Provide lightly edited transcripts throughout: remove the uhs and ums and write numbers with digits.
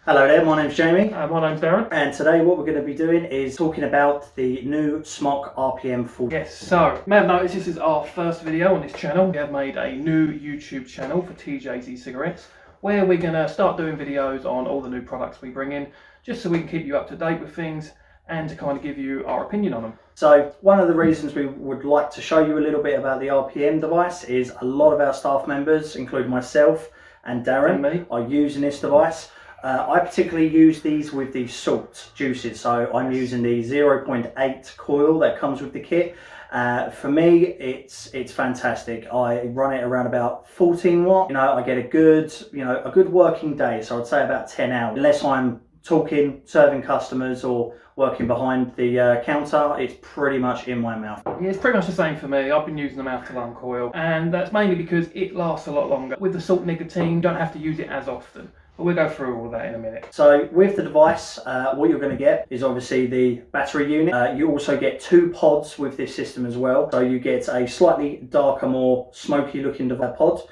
Hello there, my name's Jamie. My name's Darren. And today what we're going to be doing is talking about the new Smok Rpm 40. Yes, so you may have noticed this is our first video on this channel. We have made a new YouTube channel for TJ's e-cigarettes where we're going to start doing videos on all the new products we bring in, just so we can keep you up to date with things and to kind of give you our opinion on them. So one of the reasons we would like to show you a little bit about the RPM device is a lot of our staff members, including myself and Darren, are using this device. I particularly use these with the salt juices, so I'm using the 0.8 coil that comes with the kit. For me, it's fantastic. I run it around about 14 watt. I get a good working day, so I'd say about 10 hours. Unless I'm talking, serving customers or working behind the counter, it's pretty much in my mouth. Yeah, it's pretty much the same for me. I've been using the mouth to lung coil, and that's mainly because it lasts a lot longer. With the salt nicotine, you don't have to use it as often. But we'll go through all of that in a minute. So with the device, what you're going to get is obviously the battery unit. You also get 2 pods with this system as well. So you get a slightly darker, more smoky looking pod.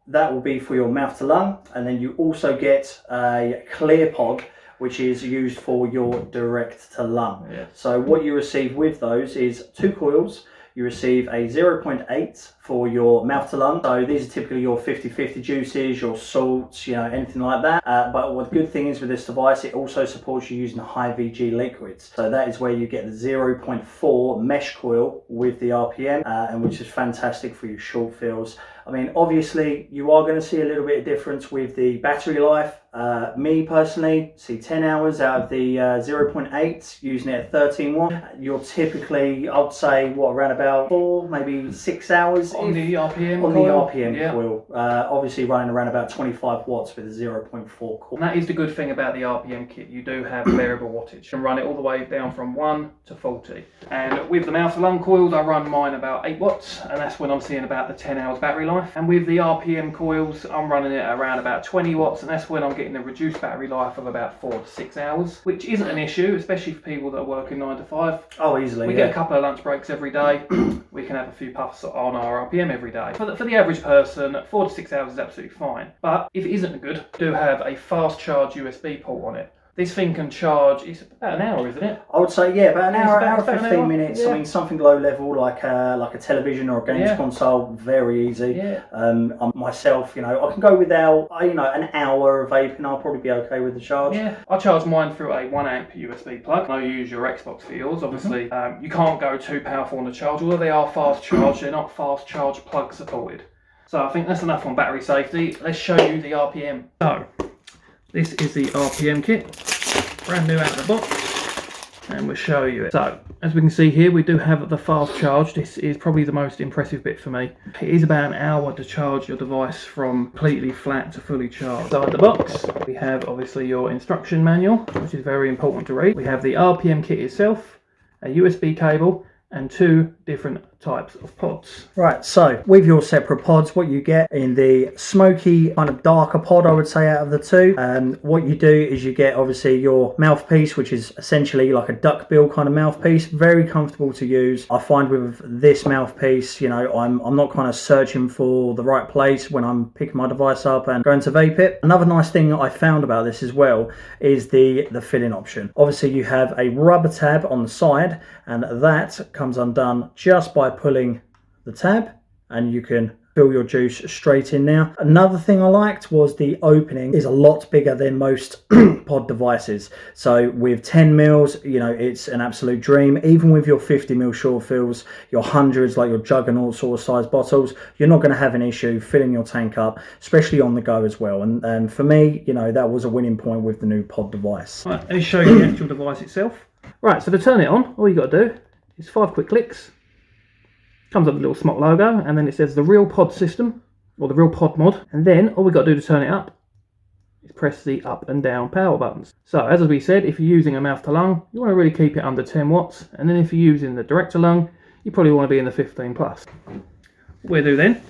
That will be for your mouth to lung. And then you also get a clear pod, which is used for your direct to lung. Yeah. So what you receive with those is 2 coils. You receive a 0.8 for your mouth to lung. So these are typically your 50-50 juices, your salts, anything like that. But what the good thing is with this device, it also supports you using high VG liquids. So that is where you get the 0.4 mesh coil with the RPM, and which is fantastic for your short fills. I mean, obviously you are going to see a little bit of difference with the battery life. Me personally, see 10 hours out of the 0.8 using it at 13 watt. You're typically, I'd say, around about 4, maybe 6 hours on the RPM on coil. The RPM coil. Obviously running around about 25 watts with a 0.4 coil. And that is the good thing about the RPM kit. You do have variable wattage. You can run it all the way down from 1 to 40. And with the mouth to lung coils, I run mine about 8 watts, and that's when I'm seeing about the 10 hours battery life. And with the RPM coils, I'm running it around about 20 watts, and that's when I'm getting the reduced battery life of about 4 to 6 hours, which isn't an issue, especially for people that are working 9 to 5. Oh, easily. We get a couple of lunch breaks every day. We can have a few puffs on our RPM every day. For the average person, 4 to 6 hours is absolutely fine. But if it isn't good, do have a fast charge USB port on it. This thing can charge, it's about an hour, isn't it? I would say, yeah, about an hour, 15 minutes. Yeah. I mean, something low level like a television or a games console, very easy. Yeah. Myself, I can go without, an hour of vaping. I'll probably be okay with the charge. Yeah. I charge mine through a 1 amp USB plug. I use your Xbox for yours. Obviously, you can't go too powerful on the charge. Although they are fast charge, they're not fast charge plug supported. So I think that's enough on battery safety. Let's show you the RPM. So, this is the RPM kit, brand new out of the box, and we'll show you it. So, as we can see here, we do have the fast charge. This is probably the most impressive bit for me. It is about an hour to charge your device from completely flat to fully charged. Inside the box, we have obviously your instruction manual, which is very important to read. We have the RPM kit itself, a USB cable, and 2 different types of pods. Right, so with your separate pods, what you get in the smoky kind of darker pod, I would say, out of the 2, what you do is you get obviously your mouthpiece, which is essentially like a duckbill kind of mouthpiece, very comfortable to use. I find with this mouthpiece, I'm not kind of searching for the right place when I'm picking my device up and going to vape it. Another nice thing I found about this as well is the filling option. Obviously you have a rubber tab on the side, and that comes undone just by pulling the tab, and you can fill your juice straight in now. Another thing I liked was the opening is a lot bigger than most pod devices. So with 10 mils, it's an absolute dream. Even with your 50 mil short fills, your hundreds, like your juggernaut sort of size bottles, you're not going to have an issue filling your tank up, especially on the go as well. And for me, that was a winning point with the new pod device. Right, let me show you the actual device itself. Right, so to turn it on, all you got to do is 5 quick clicks. Comes up with a little Smok logo, and then it says the real pod system, or the real pod mod, and then all we got to do to turn it up is press the up and down power buttons. So as we said, if you're using a mouth to lung, you want to really keep it under 10 watts, and then if you're using the direct to lung, you probably want to be in the 15 plus. What we'll do then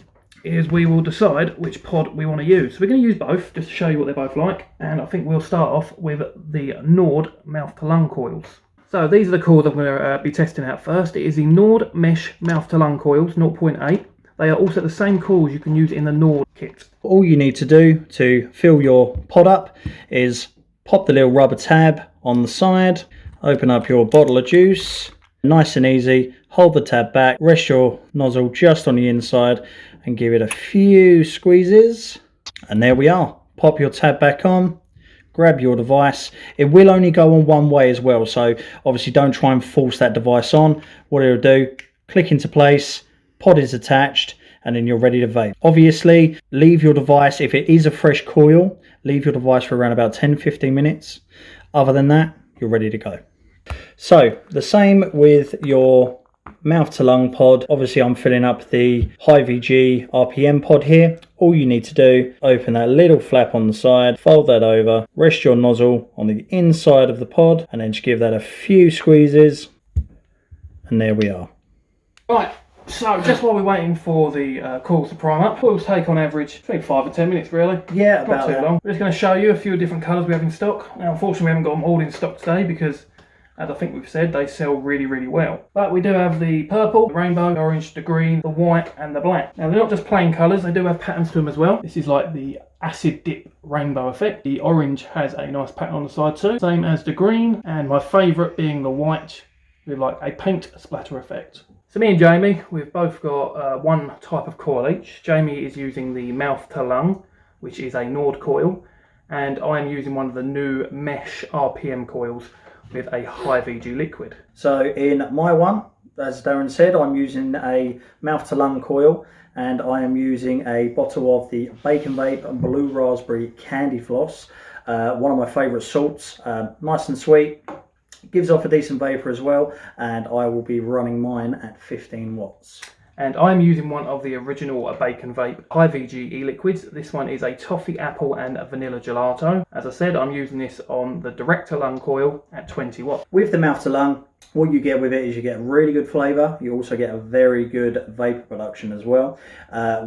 is we will decide which pod we want to use. So we're going to use both, just to show you what they're both like, and I think we'll start off with the Nord mouth to lung coils. So these are the coils I'm going to be testing out first. It is the Nord Mesh Mouth to Lung coils, 0.8. They are also the same coils you can use in the Nord kit. All you need to do to fill your pod up is Pop the little rubber tab on the side, open up your bottle of juice, nice and easy, hold the tab back, rest your nozzle just on the inside and give it a few squeezes, and there we are. Pop your tab back on, grab your device. It will only go on one way as well, so obviously don't try and force that device on. What it'll do, click into place, pod is attached, and then you're ready to vape. Obviously, leave your device, if it is a fresh coil, leave your device for around about 10-15 minutes. Other than that, you're ready to go. So, the same with your mouth to lung pod. Obviously, I'm filling up the high VG RPM pod here. All you need to do, open that little flap on the side, fold that over, rest your nozzle on the inside of the pod, and then just give that a few squeezes, and there we are. Right, so just while we're waiting for the coils to prime up, coils take on average between 5 and 10 minutes really. Yeah, not about too that. long. We're just going to show you a few different colours we have in stock. Now unfortunately we haven't got them all in stock today because, as I think we've said, they sell really, really well. But we do have the purple, the rainbow, the orange, the green, the white and the black. Now they're not just plain colours, they do have patterns to them as well. This is like the acid dip rainbow effect. The orange has a nice pattern on the side too, same as the green, and my favourite being the white with like a paint splatter effect. So me and Jamie, we've both got one type of coil each. Jamie is using the mouth to lung, which is a Nord coil, and I am using one of the new mesh RPM coils with a high VG liquid. So in my one, as Darren said, I'm using a mouth to lung coil, and I am using a bottle of the Bacon Vape Blue Raspberry Candy Floss, one of my favourite salts, nice and sweet. Gives off a decent vapor as well, and I will be running mine at 15 watts. And I'm using one of the original Bacon Vape high VG e-liquids. This one is a toffee apple and a vanilla gelato. As I said, I'm using this on the direct to lung coil at 20 watts. With the mouth to lung, what you get with it is you get really good flavour. You also get a very good vapor production as well.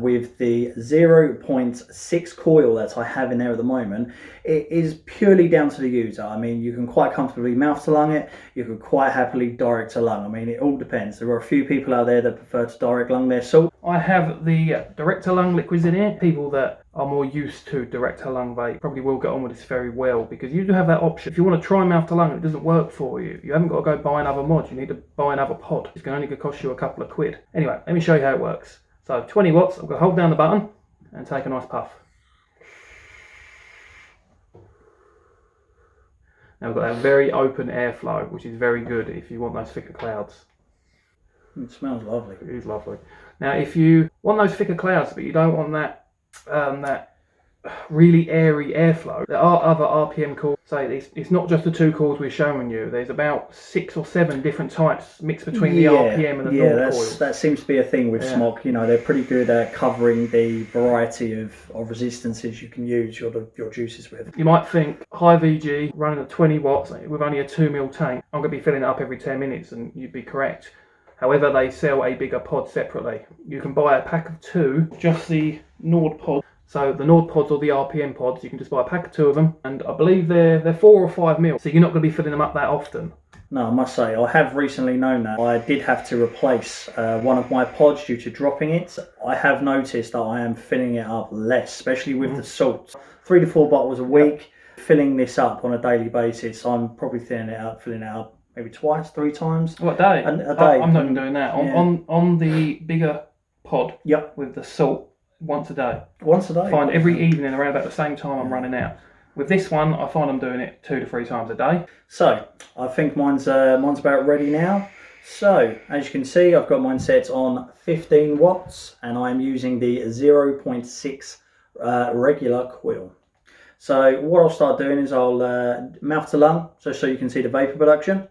With the 0.6 coil that I have in there at the moment, it is purely down to the user. I mean, you can quite comfortably mouth to lung it. You can quite happily direct to lung. I mean, it all depends. There are a few people out there that prefer to direct lung their salt. I have the direct to lung liquids in here. People that are more used to direct to lung vape probably will get on with this very well, because you do have that option. If you want to try mouth to lung and it doesn't work for you, you haven't got to go buy another mod. You need to buy another pod. It's going to only cost you a couple of quid. Anyway, let me show you how it works. So 20 watts, I'm going to hold down the button and take a nice puff. Now we've got that very open airflow, which is very good if you want those thicker clouds. It smells lovely. It is lovely. Now if you want those thicker clouds but you don't want that that really airy airflow, there are other RPM coils. So it's not just the two coils we're showing you. There's about 6 or 7 different types mixed between the RPM and the Nord coils. That seems to be a thing with Smok. You know, they're pretty good at covering the variety of resistances you can use your juices with. You might think high VG running at 20 watts with only a 2ml tank, I'm going to be filling it up every 10 minutes, and you'd be correct. However, they sell a bigger pod separately. You can buy a pack of 2, just the Nord pod. So the Nord pods or the RPM pods, you can just buy a pack of 2 of them, and I believe they're 4 or 5 mil. So you're not going to be filling them up that often. No, I must say, I have recently known that. I did have to replace one of my pods due to dropping it. I have noticed that I am filling it up less, especially with the salt. 3 to 4 bottles a week, filling this up on a daily basis. I'm probably filling it up maybe twice, 3 times. What, a day? A day. I'm not even doing that. On the bigger pod, yep, with the salt, once a day. Once a day? I find every evening around about the same time I'm running out. With this one, I find I'm doing it 2 to 3 times a day. So, I think mine's about ready now. So, as you can see, I've got mine set on 15 watts, and I'm using the 0.6 regular coil. So, what I'll start doing is I'll mouth to lung, so you can see the vapor production.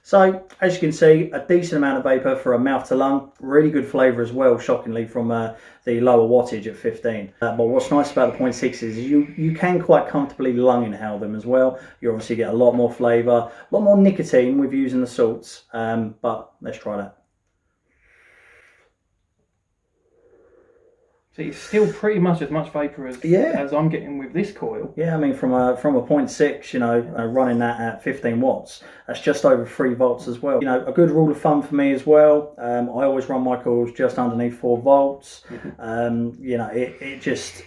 So, as you can see, a decent amount of vapor for a mouth to lung. Really good flavour as well, shockingly, from the lower wattage at 15. But what's nice about the 0.6 is you can quite comfortably lung inhale them as well. You obviously get a lot more flavour, a lot more nicotine with using the salts. But let's try that. So it's still pretty much as much vapor as I'm getting with this coil. Yeah, I mean from a 0.6, you know, running that at 15 watts, that's just over 3 volts as well. You know, a good rule of thumb for me as well. I always run my coils just underneath 4 volts. You know, it just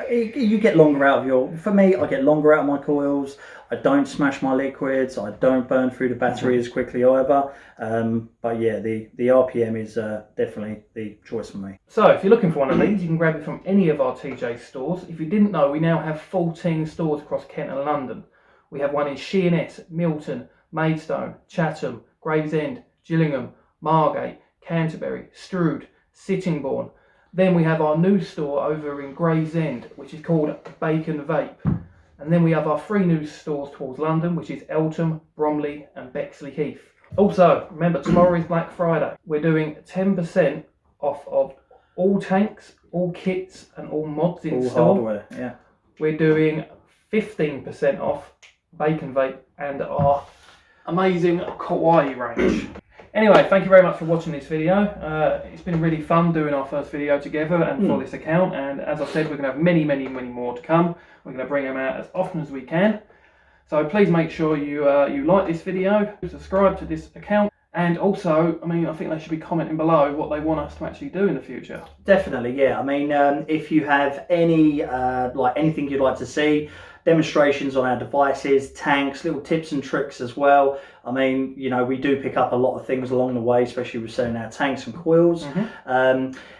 You get longer out of your. For me, I get longer out of my coils. I don't smash my liquids. I don't burn through the battery as quickly either. But yeah, the RPM is definitely the choice for me. So if you're looking for one of these, you can grab it from any of our TJ stores. If you didn't know, we now have 14 stores across Kent and London. We have one in Sheerness, Milton, Maidstone, Chatham, Gravesend, Gillingham, Margate, Canterbury, Strood, Sittingbourne. Then we have our new store over in Gravesend, which is called Bacon Vape. And then we have our 3 new stores towards London, which is Eltham, Bromley and Bexley Heath. Also, remember, tomorrow is Black Friday. We're doing 10% off of all tanks, all kits and all mods in store. All hardware, yeah. We're doing 15% off Bacon Vape and our amazing Kawaii range. Anyway, thank you very much for watching this video. It's been really fun doing our first video together and for this account. And as I said, we're going to have many more to come. We're going to bring them out as often as we can. So please make sure you like this video, subscribe to this account. And also, I mean, I think they should be commenting below what they want us to actually do in the future. Definitely, yeah. I mean, if you have any, anything you'd like to see, demonstrations on our devices, tanks, little tips and tricks as well. I mean, you know, we do pick up a lot of things along the way, especially with selling our tanks and coils.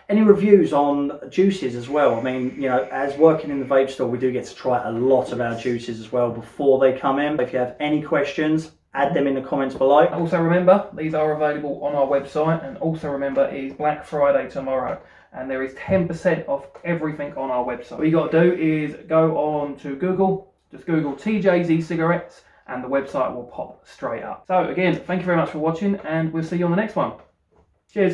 Any reviews on juices as well? I mean, you know, as working in the vape store, we do get to try a lot of our juices as well before they come in. If you have any questions, add them in the comments below. Also remember, these are available on our website, and also remember, it is Black Friday tomorrow, and there is 10% off everything on our website. What you got to do is go on to Google, just Google TJ's e-cigarettes, and the website will pop straight up. So again, thank you very much for watching, and we'll see you on the next one. Cheers.